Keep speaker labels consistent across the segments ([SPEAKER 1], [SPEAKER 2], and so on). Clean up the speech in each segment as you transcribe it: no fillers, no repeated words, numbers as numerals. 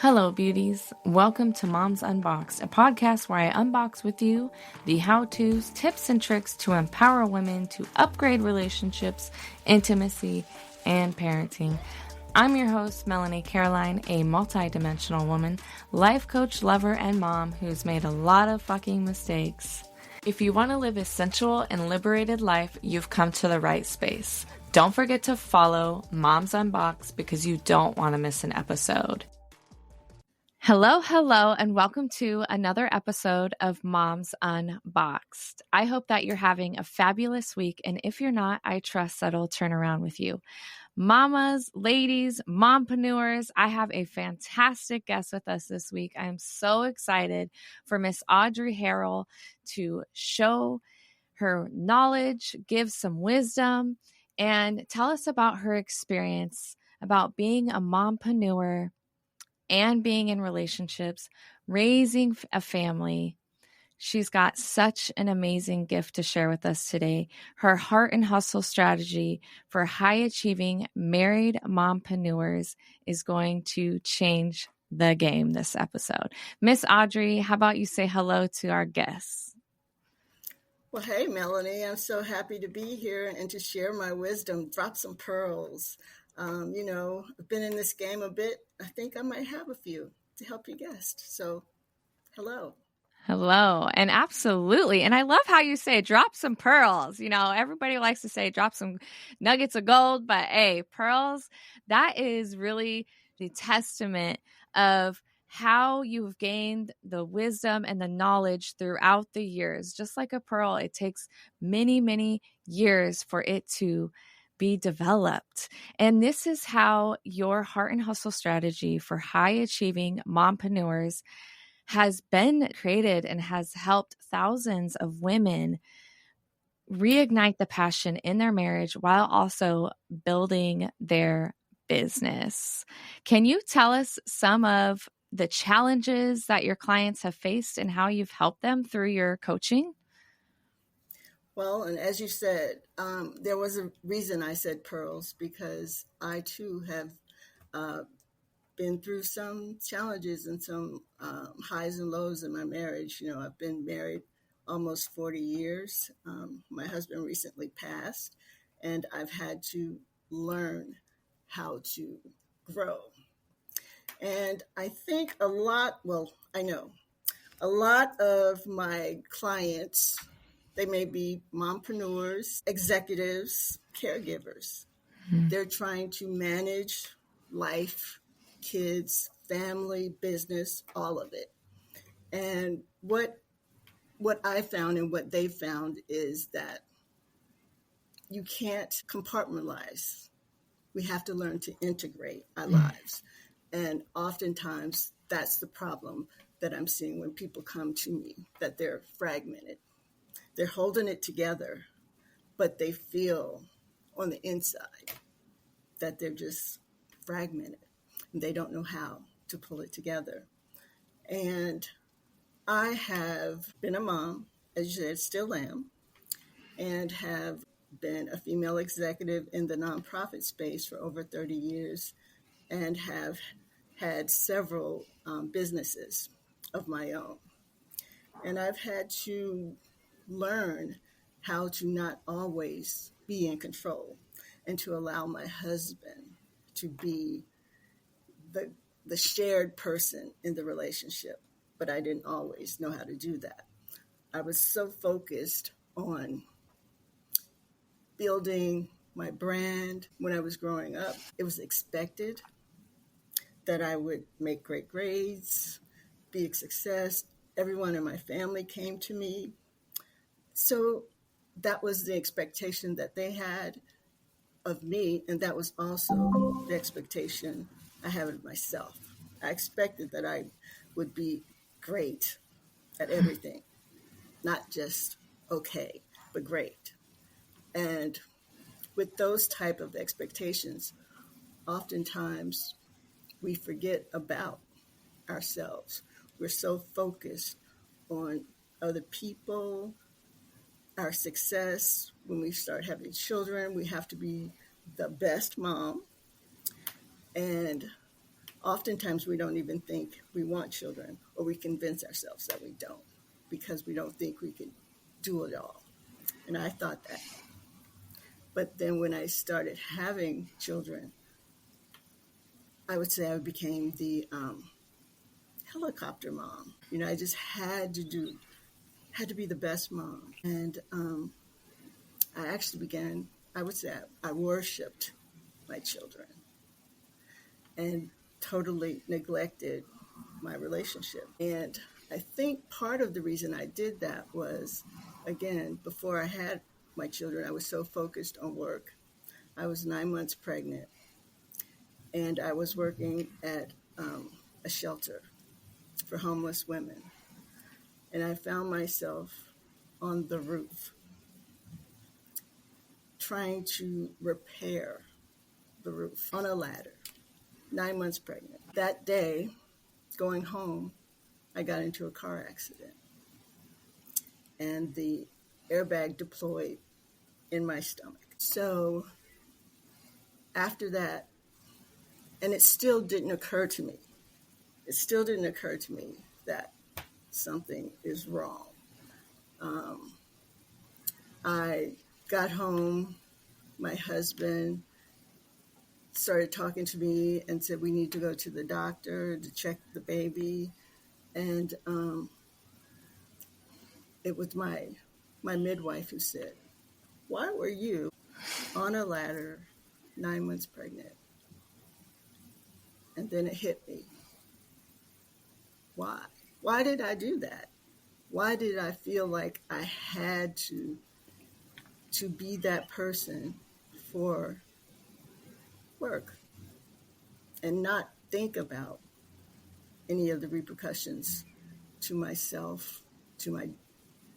[SPEAKER 1] Hello, beauties. Welcome to Moms Unboxed, a podcast where I unbox with you the how-tos, tips, and tricks to empower women to upgrade relationships, intimacy, and parenting. I'm your host, Melanie Caroline, a multi-dimensional woman, life coach, lover, and mom who's made a lot of fucking mistakes. If you want to live a sensual and liberated life, you've come to the right space. Don't forget to follow Moms Unboxed because you don't want to miss an episode. Hello, and welcome to another episode of Moms Unboxed. I hope that you're having a fabulous week, and if you're not, I trust that it'll turn around with you. Mamas, ladies, mompreneurs, I have a fantastic guest with us this week. I'm so excited for Miss Audrey Harrell to show her knowledge, give some wisdom, and tell us about her experience about being a mompreneur and being in relationships, raising a family. She's got such an amazing gift to share with us today. Her heart and hustle strategy for high-achieving married mompreneurs is going to change the game this episode. Miss Audrey, how about you say hello to our guests?
[SPEAKER 2] Well, hey, Melanie, I'm so happy to be here and to share my wisdom, drop some pearls. I've been in this game a bit. I think I might have a few to help you guest. So, hello.
[SPEAKER 1] Hello. And absolutely. And I love how you say drop some pearls. You know, everybody likes to say drop some nuggets of gold, but hey, pearls, that is really the testament of how you've gained the wisdom and the knowledge throughout the years. Just like a pearl, it takes many, many years for it to be developed. And this is how your heart and hustle strategy for high achieving mompreneurs has been created and has helped thousands of women reignite the passion in their marriage while also building their business. Can you tell us some of the challenges that your clients have faced and how you've helped them through your coaching?
[SPEAKER 2] Well, and as you said, there was a reason I said pearls, because I too have been through some challenges and some highs and lows in my marriage. You know, I've been married almost 40 years. My husband recently passed, and I've had to learn how to grow. And I think a lot of my clients, they may be mompreneurs, executives, caregivers. Mm-hmm. They're trying to manage life, kids, family, business, all of it. And what I found and what they found is that you can't compartmentalize. We have to learn to integrate our lives. And oftentimes that's the problem that I'm seeing when people come to me, that they're fragmented. They're holding it together, but they feel on the inside that they're just fragmented and they don't know how to pull it together. And I have been a mom, as you said, still am, and have been a female executive in the nonprofit space for over 30 years and have had several businesses of my own. And I've had to learn how to not always be in control and to allow my husband to be the shared person in the relationship. But I didn't always know how to do that. I was so focused on building my brand. When I was growing up, it was expected that I would make great grades, be a success. Everyone in my family came to me. So that was the expectation that they had of me, and that was also the expectation I had of myself. I expected that I would be great at everything, not just okay, but great. And with those type of expectations, oftentimes we forget about ourselves. We're so focused on other people, our success. When we start having children, we have to be the best mom. And oftentimes we don't even think we want children, or we convince ourselves that we don't because we don't think we can do it all. And I thought that. But then when I started having children, I would say I became the helicopter mom. I just had to be the best mom. And I actually began, I would say I worshiped my children and totally neglected my relationship. And I think part of the reason I did that was, again, before I had my children, I was so focused on work. I was 9 months pregnant, and I was working at a shelter for homeless women. And I found myself on the roof trying to repair the roof on a ladder, 9 months pregnant. That day, going home, I got into a car accident, and the airbag deployed in my stomach. So after that, and it still didn't occur to me that something is wrong. I got home, my husband started talking to me and said, we need to go to the doctor to check the baby. And it was my midwife who said, why were you on a ladder 9 months pregnant? And then it hit me. Why? Why did I do that? Why did I feel like I had to be that person for work and not think about any of the repercussions to myself, to my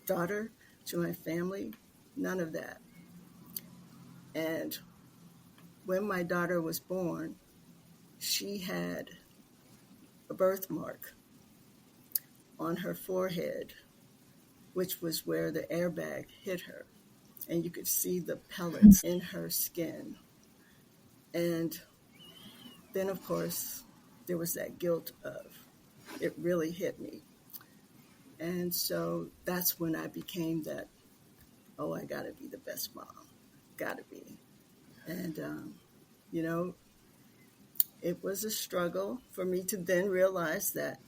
[SPEAKER 2] daughter, to my family? None of that. And when my daughter was born, she had a birthmark on her forehead, which was where the airbag hit her. And you could see the pellets in her skin. And then, of course, there was that guilt of, it really hit me. And so that's when I became that, I got to be the best mom. Got to be. And, it was a struggle for me to then realize that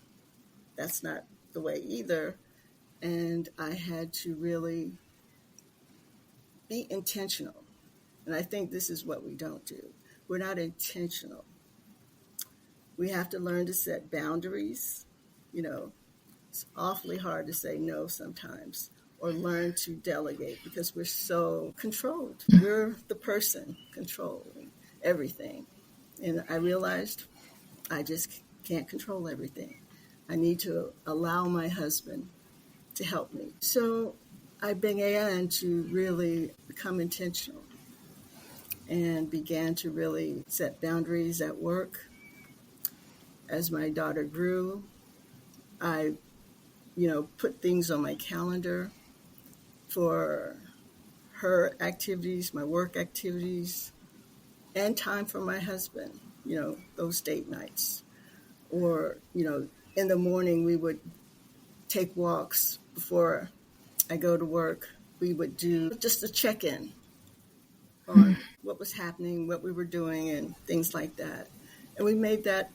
[SPEAKER 2] that's not the way either. And I had to really be intentional. And I think this is what we don't do. We're not intentional. We have to learn to set boundaries. It's awfully hard to say no sometimes, or learn to delegate because we're so controlled. We're the person controlling everything. And I realized I just can't control everything. I need to allow my husband to help me. So I began to really become intentional and began to really set boundaries at work. As my daughter grew, I, put things on my calendar for her activities, my work activities, and time for my husband, those date nights. Or, in the morning we would take walks before I go to work. We would do just a check-in on what was happening, what we were doing, and things like that. And we made that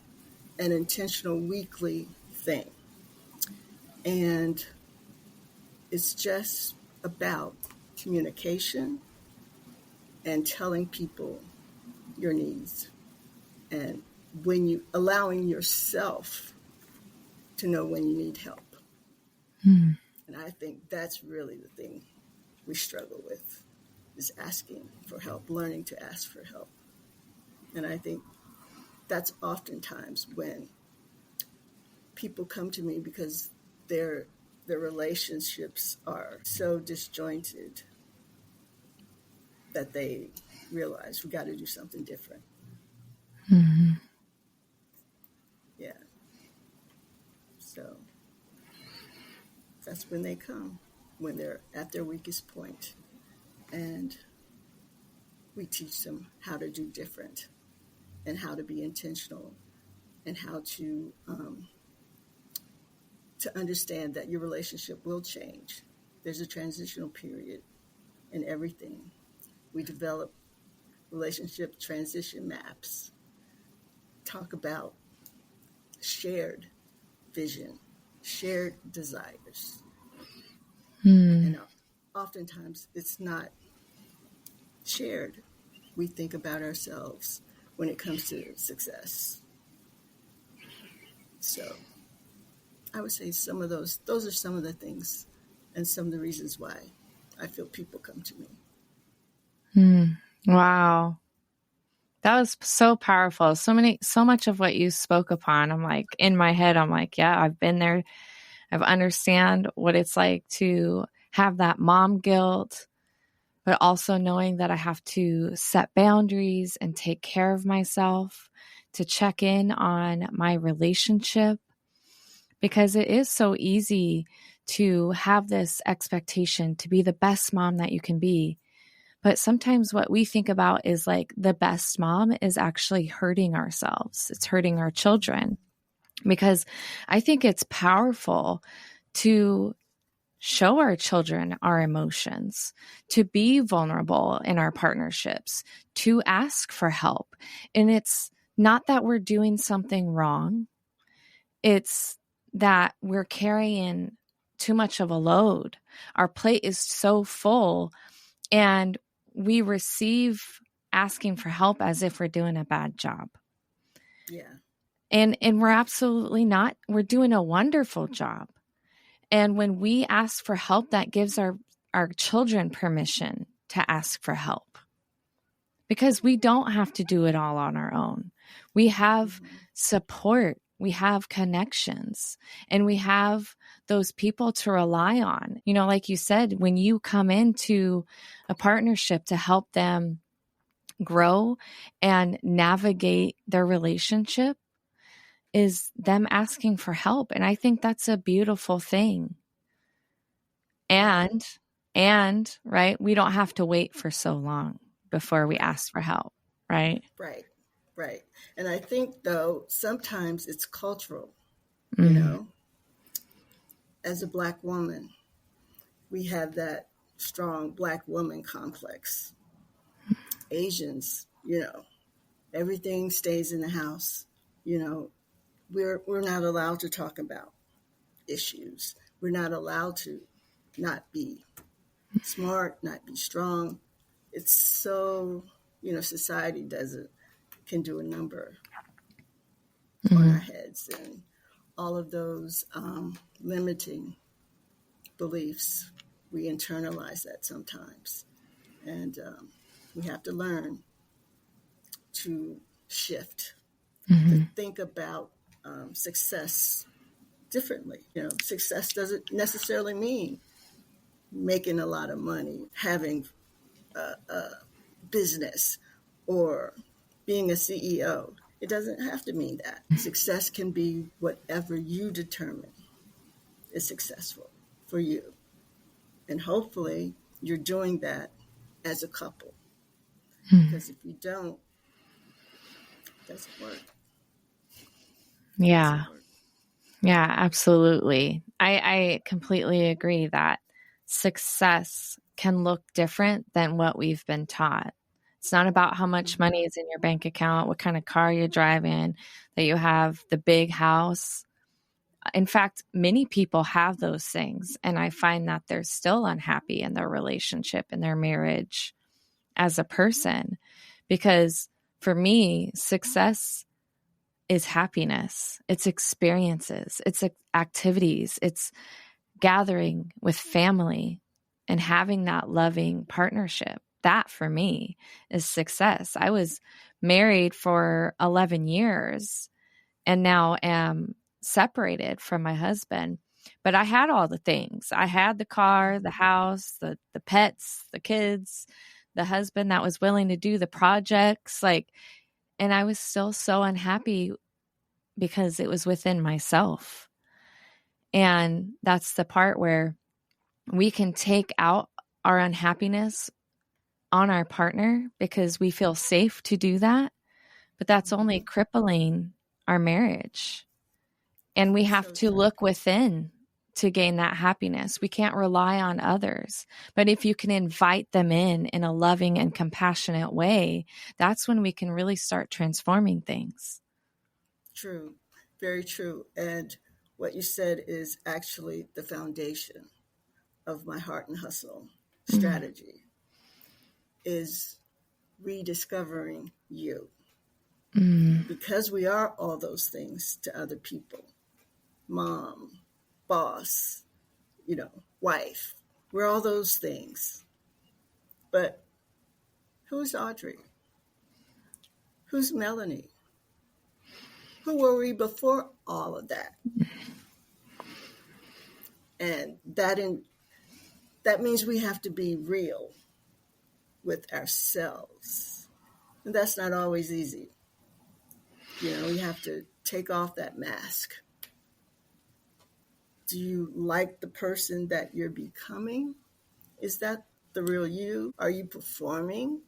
[SPEAKER 2] an intentional weekly thing. And it's just about communication and telling people your needs, and when you allowing yourself to know when you need help. And I think that's really the thing we struggle with, is asking for help, learning to ask for help. And I think that's oftentimes when people come to me because their relationships are so disjointed that they realize we got to do something different.
[SPEAKER 1] Mm-hmm.
[SPEAKER 2] Yeah. So that's when they come, when they're at their weakest point. And we teach them how to do different and how to be intentional and how to understand that your relationship will change. There's a transitional period in everything. We develop relationship transition maps, talk about shared vision, shared desires. And oftentimes it's not shared. We think about ourselves when it comes to success. So I would say those are some of the things and some of the reasons why I feel people come to me.
[SPEAKER 1] Wow. That was so powerful. So much of what you spoke upon, I'm like, in my head, I'm like, yeah, I've been there. I've understand what it's like to have that mom guilt, but also knowing that I have to set boundaries and take care of myself, to check in on my relationship, because it is so easy to have this expectation to be the best mom that you can be. But sometimes what we think about is like the best mom is actually hurting ourselves. It's hurting our children, because I think it's powerful to show our children our emotions, to be vulnerable in our partnerships, to ask for help. And it's not that we're doing something wrong. It's that we're carrying too much of a load. Our plate is so full, and we receive asking for help as if we're doing a bad job.
[SPEAKER 2] Yeah.
[SPEAKER 1] And we're absolutely not. We're doing a wonderful job. And when we ask for help, that gives our children permission to ask for help, because we don't have to do it all on our own. We have support, we have connections, and we have those people to rely on. You know, like you said, when you come into a partnership to help them grow and navigate their relationship, is them asking for help. And I think that's a beautiful thing. And right, we don't have to wait for so long before we ask for help, right?
[SPEAKER 2] Right. And I think, though, sometimes it's cultural, you know. As a Black woman, we have that strong Black woman complex. Asians, you know, everything stays in the house. You know, we're not allowed to talk about issues. We're not allowed to not be smart, not be strong. It's so, you know, society can do a number on our heads, and all of those limiting beliefs, we internalize that sometimes. And we have to learn to shift, to think about success differently. You know, success doesn't necessarily mean making a lot of money, having a business, or being a CEO. It doesn't have to mean that. Success can be whatever you determine is successful for you. And hopefully you're doing that as a couple. Because if you don't, it doesn't work.
[SPEAKER 1] Yeah. Yeah, absolutely. I completely agree that success can look different than what we've been taught. It's not about how much money is in your bank account, what kind of car you're driving, that you have the big house. In fact, many people have those things, and I find that they're still unhappy in their relationship, in their marriage as a person. Because for me, success is happiness. It's experiences. It's activities. It's gathering with family and having that loving partnership. That for me is success. I was married for 11 years and now am separated from my husband. But I had all the things. I had the car, the house, the pets, the kids, the husband that was willing to do the projects. And I was still so unhappy because it was within myself. And that's the part where we can take out our unhappiness on our partner because we feel safe to do that. But that's only crippling our marriage. And we have to look within to gain that happiness. We can't rely on others. But if you can invite them in a loving and compassionate way, that's when we can really start transforming things.
[SPEAKER 2] True. Very true. And what you said is actually the foundation of my Heart and Hustle strategy is rediscovering you. Because we are all those things to other people. Mom, boss, wife. We're all those things. But who's Audrey? Who's Melanie? Who were we before all of that? And that means we have to be real with ourselves. And that's not always easy. We have to take off that mask. Do you like the person that you're becoming? Is that the real you? Are you performing?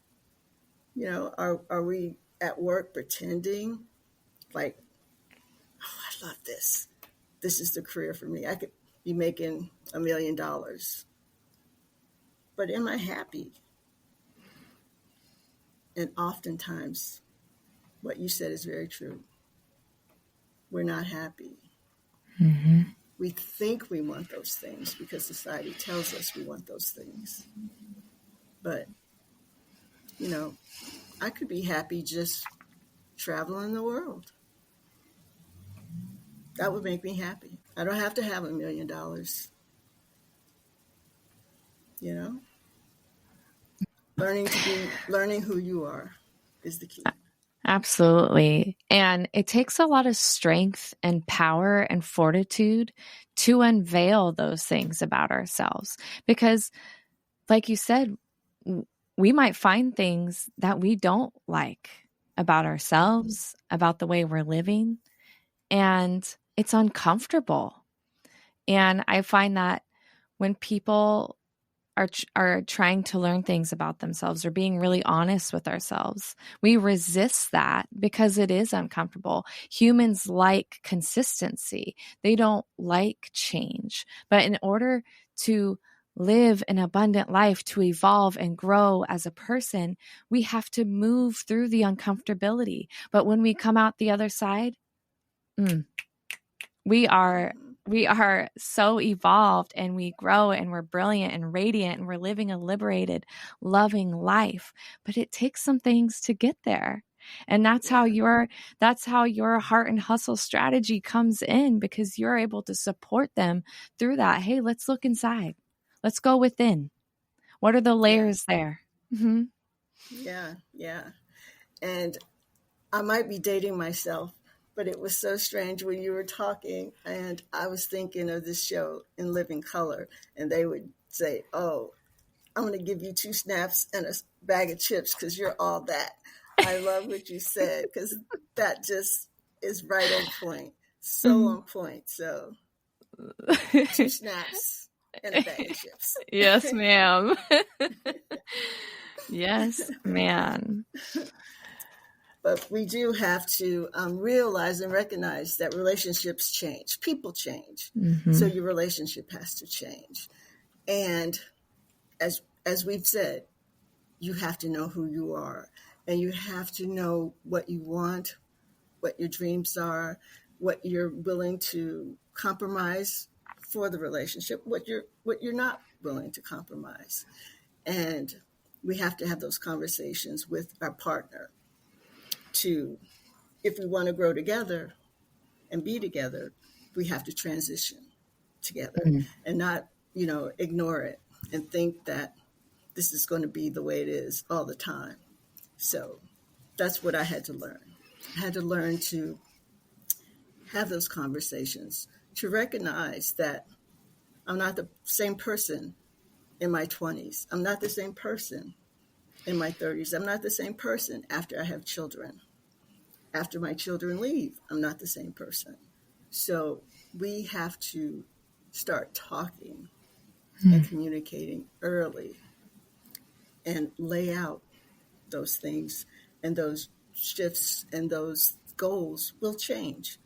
[SPEAKER 2] Are we at work pretending like, oh, I love this. This is the career for me. I could be making $1 million. But am I happy? And oftentimes, what you said is very true. We're not happy.
[SPEAKER 1] Mm-hmm.
[SPEAKER 2] We think we want those things because society tells us we want those things. But, I could be happy just traveling the world. That would make me happy. I don't have to have $1 million. Learning who you are is the key.
[SPEAKER 1] Absolutely. And it takes a lot of strength and power and fortitude to unveil those things about ourselves. Because, like you said, we might find things that we don't like about ourselves, about the way we're living, and it's uncomfortable. And I find that when people are trying to learn things about themselves or being really honest with ourselves, we resist that because it is uncomfortable. Humans like consistency. They don't like change. But in order to live an abundant life, to evolve and grow as a person, we have to move through the uncomfortability. But when we come out the other side, we are so evolved, and we grow, and we're brilliant and radiant, and we're living a liberated, loving life. But it takes some things to get there. And that's how your Heart and Hustle strategy comes in, because you're able to support them through that. Hey, let's look inside. Let's go within. What are the layers there? Mm-hmm.
[SPEAKER 2] Yeah. And I might be dating myself, but it was so strange when you were talking, and I was thinking of this show In Living Color, and they would say, oh, I'm going to give you 2 snaps and a bag of chips because you're all that. I love what you said, because that just is right on point. So on point. So 2 snaps and a bag of chips.
[SPEAKER 1] Yes, ma'am. Yes, ma'am.
[SPEAKER 2] But we do have to realize and recognize that relationships change. People change. Mm-hmm. So your relationship has to change. And as we've said, you have to know who you are. And you have to know what you want, what your dreams are, what you're willing to compromise for the relationship, what you're not willing to compromise. And we have to have those conversations with our partner. If we want to grow together and be together, we have to transition together and not, ignore it and think that this is going to be the way it is all the time. So that's what I had to learn. I had to learn to have those conversations, to recognize that I'm not the same person in my 20s. I'm not the same person in my 30s. I'm not the same person after I have children. After my children leave, I'm not the same person. So we have to start talking and communicating early and lay out those things and those shifts and those goals will change.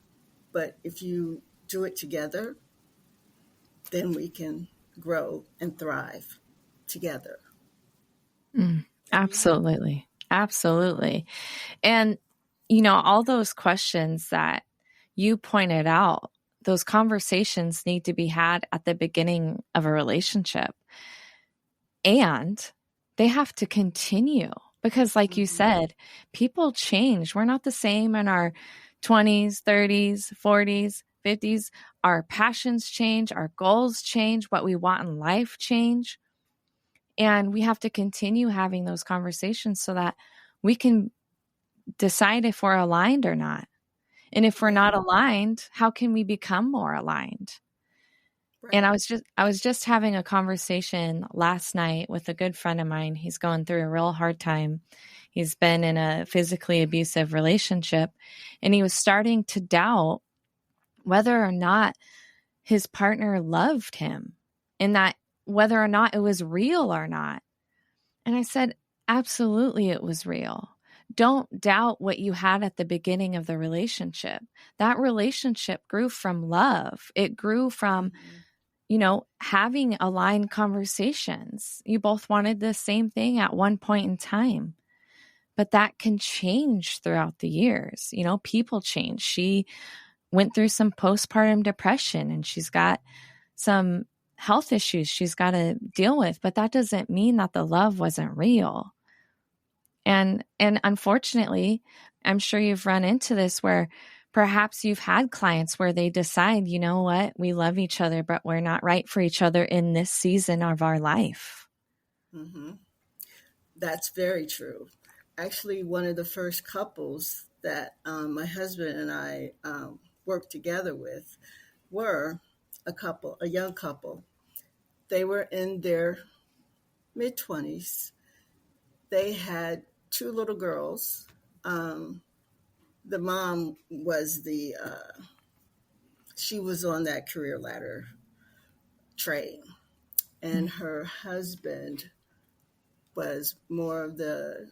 [SPEAKER 2] But if you do it together, then we can grow and thrive together.
[SPEAKER 1] Absolutely. Absolutely. And, you know, all those questions that you pointed out, those conversations need to be had at the beginning of a relationship. And they have to continue because, like you said, people change. We're not the same in our 20s, 30s, 40s, 50s. Our passions change, our goals change, what we want in life change. And we have to continue having those conversations so that we can decide if we're aligned or not. And if we're not aligned, how can we become more aligned?
[SPEAKER 2] Right.
[SPEAKER 1] And I was just having a conversation last night with a good friend of mine. He's going through a real hard time. He's been in a physically abusive relationship, and he was starting to doubt whether or not his partner loved him and that whether or not it was real or not. And I said, absolutely, it was real. Don't doubt what you had at the beginning of the relationship. That relationship grew from love. It grew from, you know, having aligned conversations. You both wanted the same thing at one point in time, but that can change throughout the years. You know, people change. She went through some postpartum depression and she's got some health issues she's got to deal with, but that doesn't mean that the love wasn't real. And unfortunately, I'm sure you've run into this where perhaps you've had clients where they decide, you know what, we love each other, but we're not right for each other in this season of our life.
[SPEAKER 2] Mm-hmm. That's very true. Actually, one of the first couples that my husband and I worked together with were a young couple. They were in their mid-20s. They had two little girls. The mom was she was on that career ladder train, and her husband was more of the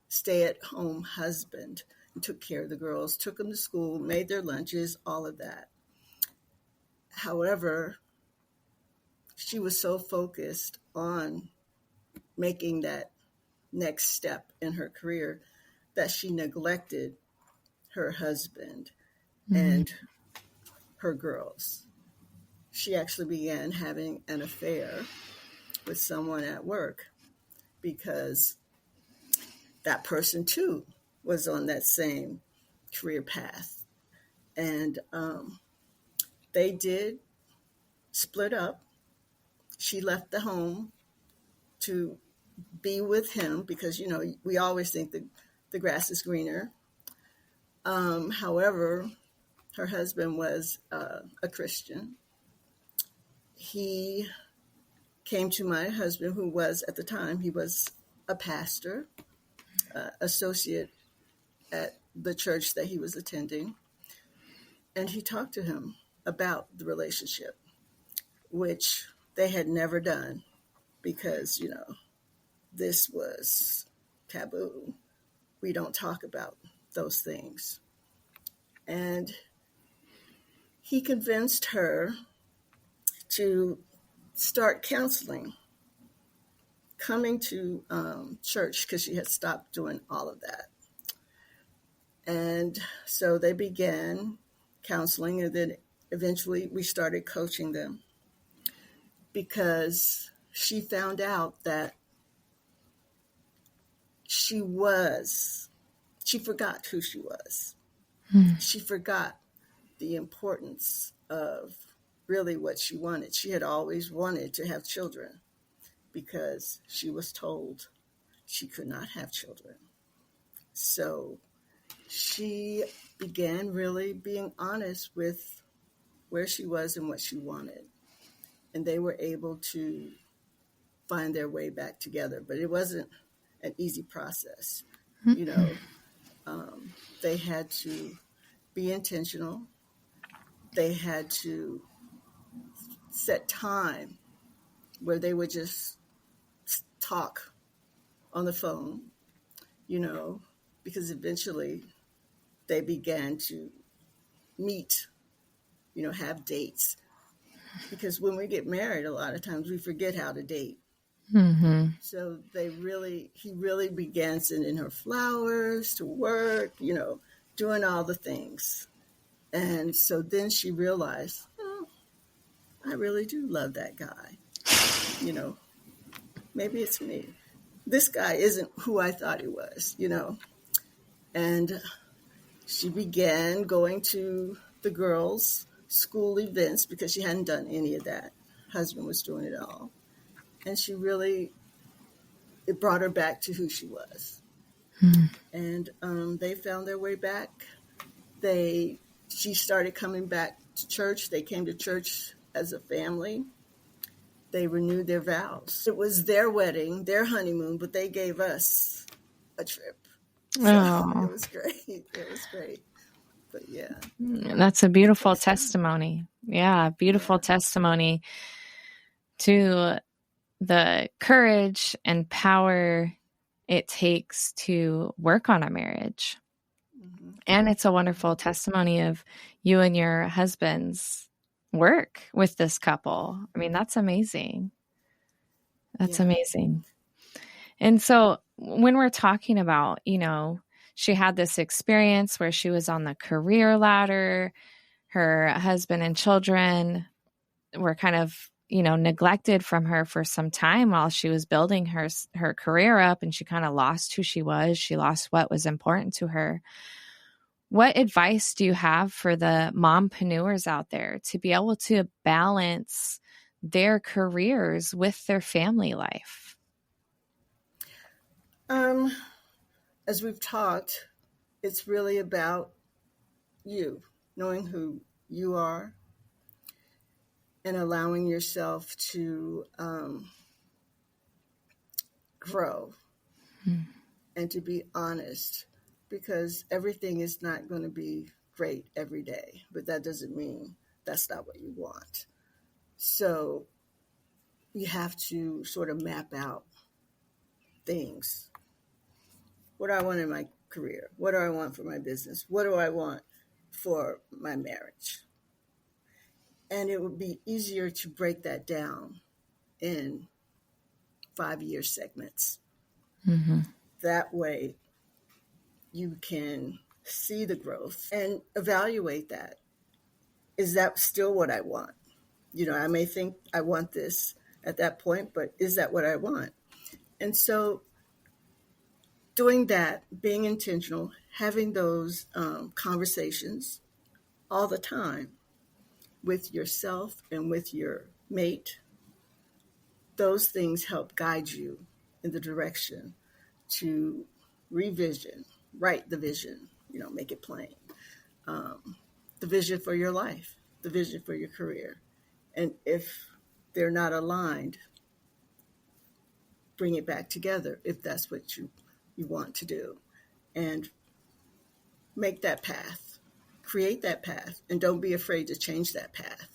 [SPEAKER 2] stay-at-home husband and took care of the girls, took them to school, made their lunches, all of that. However, she was so focused on making that next step in her career that she neglected her husband and her girls. She actually began having an affair with someone at work because that person too was on that same career path. And they did split up. She left the home to be with him because, you know, we always think that the grass is greener. However, her husband was a Christian. He came to my husband, who was at the time, he was a pastor, associate at the church that he was attending. And he talked to him about the relationship, which they had never done because, you know, this was taboo. We don't talk about those things. And he convinced her to start counseling, coming to church because she had stopped doing all of that. And so they began counseling, and then eventually we started coaching them because she found out that she forgot who she was. She forgot the importance of really what she wanted. She had always wanted to have children because she was told she could not have children. So she began really being honest with where she was and what she wanted. And they were able to find their way back together. But it wasn't an easy process. You know, they had to be intentional. They had to set time where they would just talk on the phone, you know, because eventually they began to meet, have dates. Because when we get married, a lot of times we forget how to date.
[SPEAKER 1] Mm-hmm.
[SPEAKER 2] So he really began sending her flowers to work, doing all the things. And so then she realized, oh, I really do love that guy. Maybe it's me. This guy isn't who I thought he was, And she began going to the girls' school events because she hadn't done any of that. Husband was doing it all. And it brought her back to who she was. And they found their way back. She started coming back to church. They came to church as a family. They renewed their vows. It was their wedding, their honeymoon, but they gave us a trip. So It was great. It was great. But yeah.
[SPEAKER 1] That's a beautiful testimony. Yeah, beautiful testimony to the courage and power it takes to work on a marriage. Mm-hmm. And it's a wonderful testimony of you and your husband's work with this couple. I mean, that's amazing. That's amazing. And so when we're talking about, she had this experience where she was on the career ladder, her husband and children were kind of, neglected from her for some time while she was building her career up, and she kind of lost who she was. She lost what was important to her. What advice do you have for the mompreneurs out there to be able to balance their careers with their family life?
[SPEAKER 2] As we've talked, it's really about you, knowing who you are and allowing yourself to grow and to be honest, because everything is not going to be great every day, but that doesn't mean that's not what you want. So you have to sort of map out things. What do I want in my career? What do I want for my business? What do I want for my marriage? And it would be easier to break that down in 5-year segments. Mm-hmm. That way you can see the growth and evaluate that. Is that still what I want? I may think I want this at that point, but is that what I want? And so doing that, being intentional, having those conversations all the time with yourself and with your mate, those things help guide you in the direction to revision, write the vision, make it plain. The vision for your life, the vision for your career. And if they're not aligned, bring it back together if that's what you want to do. And make that path, create that path, and don't be afraid to change that path.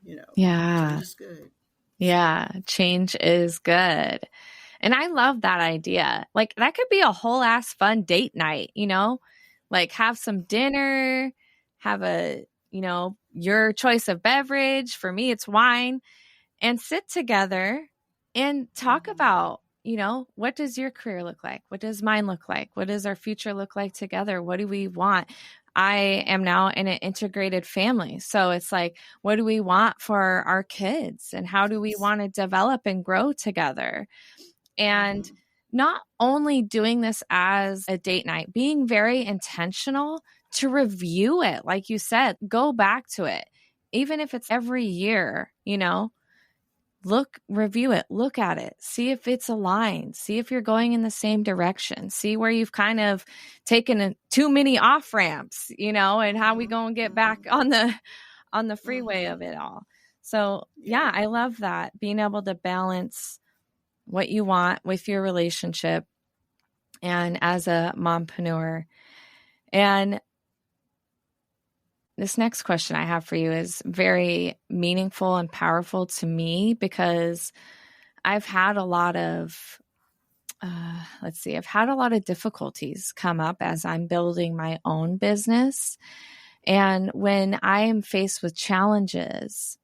[SPEAKER 2] Change is good.
[SPEAKER 1] Yeah, change is good. And I love that idea. Like, that could be a whole ass fun date night, like have some dinner, have your choice of beverage. For me, it's wine, and sit together and talk about, what does your career look like? What does mine look like? What does our future look like together? What do we want? I am now in an integrated family. So it's like, what do we want for our kids? And how do we want to develop and grow together? And not only doing this as a date night, being very intentional to review it. Like you said, go back to it. Even if it's every year, review it, look at it, see if it's aligned, see if you're going in the same direction, see where you've kind of taken too many off ramps, and how we go and get back on the freeway of it all. So yeah, I love that, being able to balance what you want with your relationship and as a mompreneur. And this next question I have for you is very meaningful and powerful to me, because I've had a lot of let's see, I've had a lot of difficulties come up as I'm building my own business. And when I am faced with challenges,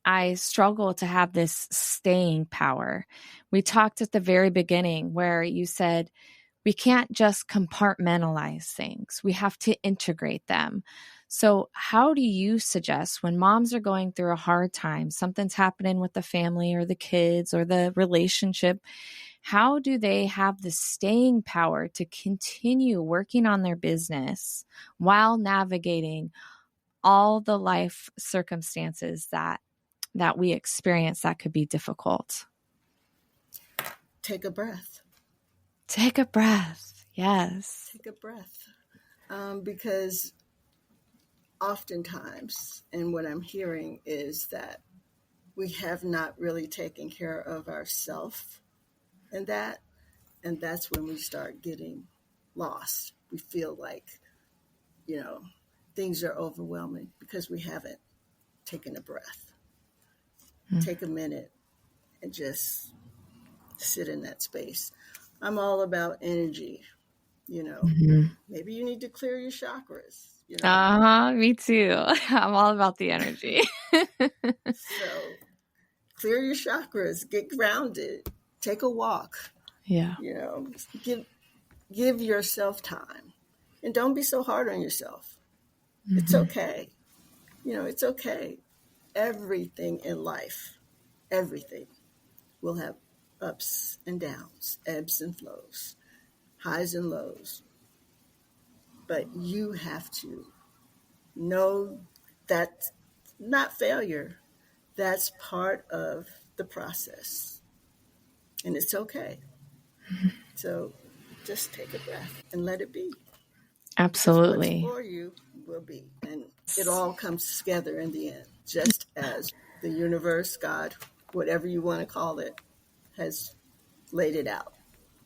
[SPEAKER 1] I struggle to have this staying power. We talked at the very beginning where you said we can't just compartmentalize things. We have to integrate them. So how do you suggest when moms are going through a hard time, something's happening with the family or the kids or the relationship, how do they have the staying power to continue working on their business while navigating all the life circumstances that we experience that could be difficult?
[SPEAKER 2] Take a breath.
[SPEAKER 1] Take a breath. Yes.
[SPEAKER 2] Take a breath. Because oftentimes, and what I'm hearing is that we have not really taken care of ourselves and that's when we start getting lost. We feel like, things are overwhelming because we haven't taken a breath. Take a minute and just sit in that space. I'm all about energy, Maybe you need to clear your chakras,
[SPEAKER 1] Me too. I'm all about the energy.
[SPEAKER 2] So clear your chakras, get grounded, take a walk.
[SPEAKER 1] Yeah.
[SPEAKER 2] Give yourself time, and don't be so hard on yourself. It's okay. It's okay. Everything in life, everything will have ups and downs, ebbs and flows, highs and lows. But you have to know that's not failure. That's part of the process. And it's okay. So just take a breath and let it be.
[SPEAKER 1] Absolutely.
[SPEAKER 2] What's for you will be. And it all comes together in the end, just as the universe, God, whatever you want to call it, has laid it out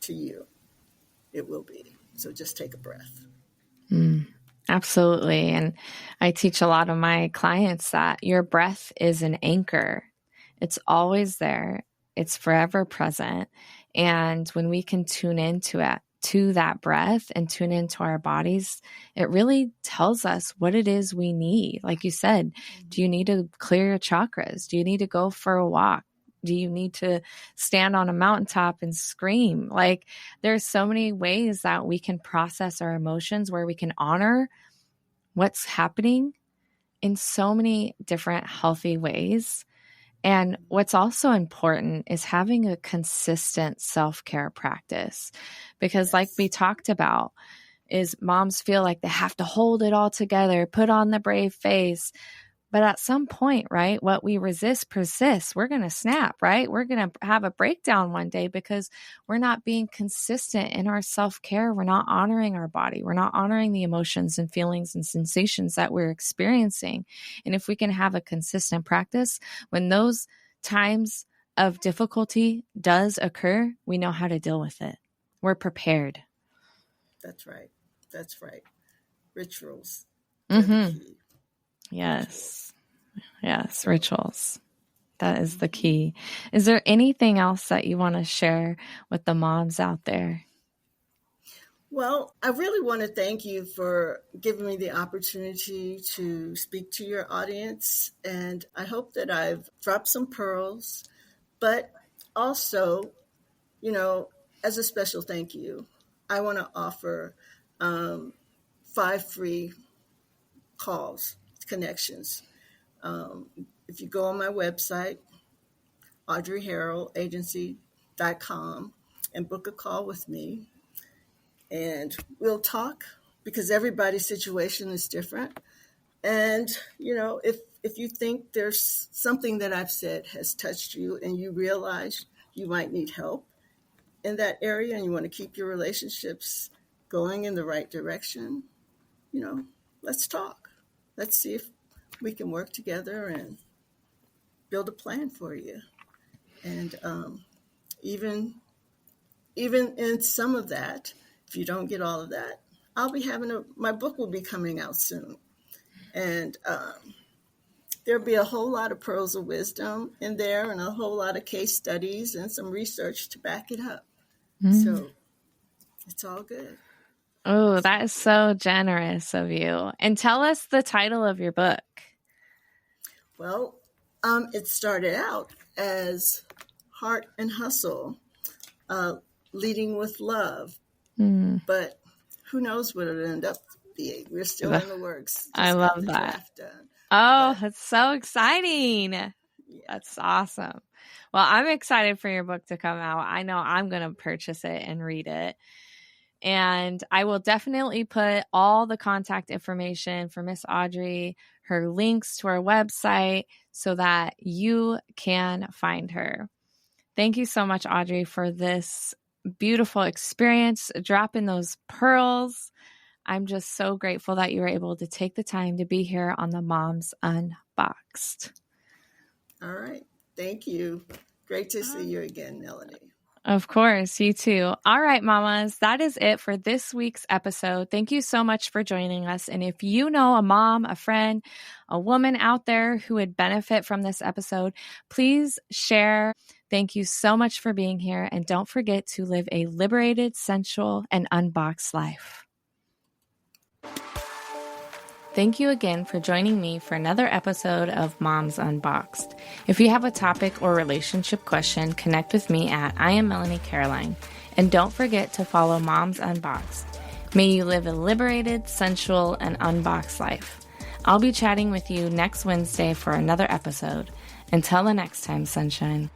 [SPEAKER 2] to you. It will be. So just take a breath.
[SPEAKER 1] Absolutely. And I teach a lot of my clients that your breath is an anchor. It's always there. It's forever present. And when we can tune into it, to that breath and tune into our bodies, it really tells us what it is we need. Like you said, do you need to clear your chakras? Do you need to go for a walk? Do you need to stand on a mountaintop and scream? Like, there's so many ways that we can process our emotions, where we can honor what's happening in so many different healthy ways. And what's also important is having a consistent self-care practice, because like we talked about, is moms feel like they have to hold it all together, put on the brave face. But at some point, right, what we resist persists. We're going to snap, right? We're going to have a breakdown one day because we're not being consistent in our self-care. We're not honoring our body. We're not honoring the emotions and feelings and sensations that we're experiencing. And if we can have a consistent practice, when those times of difficulty does occur, we know how to deal with it. We're prepared.
[SPEAKER 2] That's right. That's right. Rituals.
[SPEAKER 1] Yes. Yes. Rituals. That is the key. Is there anything else that you want to share with the moms out there?
[SPEAKER 2] Well, I really want to thank you for giving me the opportunity to speak to your audience. And I hope that I've dropped some pearls, but also, as a special thank you, I want to offer 5 free calls, connections. If you go on my website, audreyharrellagency.com, and book a call with me, and we'll talk, because everybody's situation is different. And, if you think there's something that I've said has touched you and you realize you might need help in that area and you want to keep your relationships going in the right direction, let's talk. Let's see if we can work together and build a plan for you. And even in some of that, if you don't get all of that, I'll be my book will be coming out soon. And there'll be a whole lot of pearls of wisdom in there and a whole lot of case studies and some research to back it up. So it's all good.
[SPEAKER 1] Oh, that is so generous of you. And tell us the title of your book.
[SPEAKER 2] Well, it started out as Heart and Hustle, Leading with Love. But who knows what it'll end up being. We're still in the works.
[SPEAKER 1] I love that.
[SPEAKER 2] Draft done.
[SPEAKER 1] Oh, that's so exciting.
[SPEAKER 2] Yeah.
[SPEAKER 1] That's awesome. Well, I'm excited for your book to come out. I know I'm going to purchase it and read it. And I will definitely put all the contact information for Miss Audrey, her links to her website, so that you can find her. Thank you so much, Audrey, for this beautiful experience, dropping those pearls. I'm just so grateful that you were able to take the time to be here on the Moms Unboxed.
[SPEAKER 2] All right. Thank you. Great to see you again, Melanie.
[SPEAKER 1] Of course, you too. All right, mamas, that is it for this week's episode. Thank you so much for joining us. And if you know a mom, a friend, a woman out there who would benefit from this episode, please share. Thank you so much for being here. And don't forget to live a liberated, sensual, and unboxed life. Thank you again for joining me for another episode of Moms Unboxed. If you have a topic or relationship question, connect with me at I am Melanie Caroline. And don't forget to follow Moms Unboxed. May you live a liberated, sensual, and unboxed life. I'll be chatting with you next Wednesday for another episode. Until the next time, sunshine.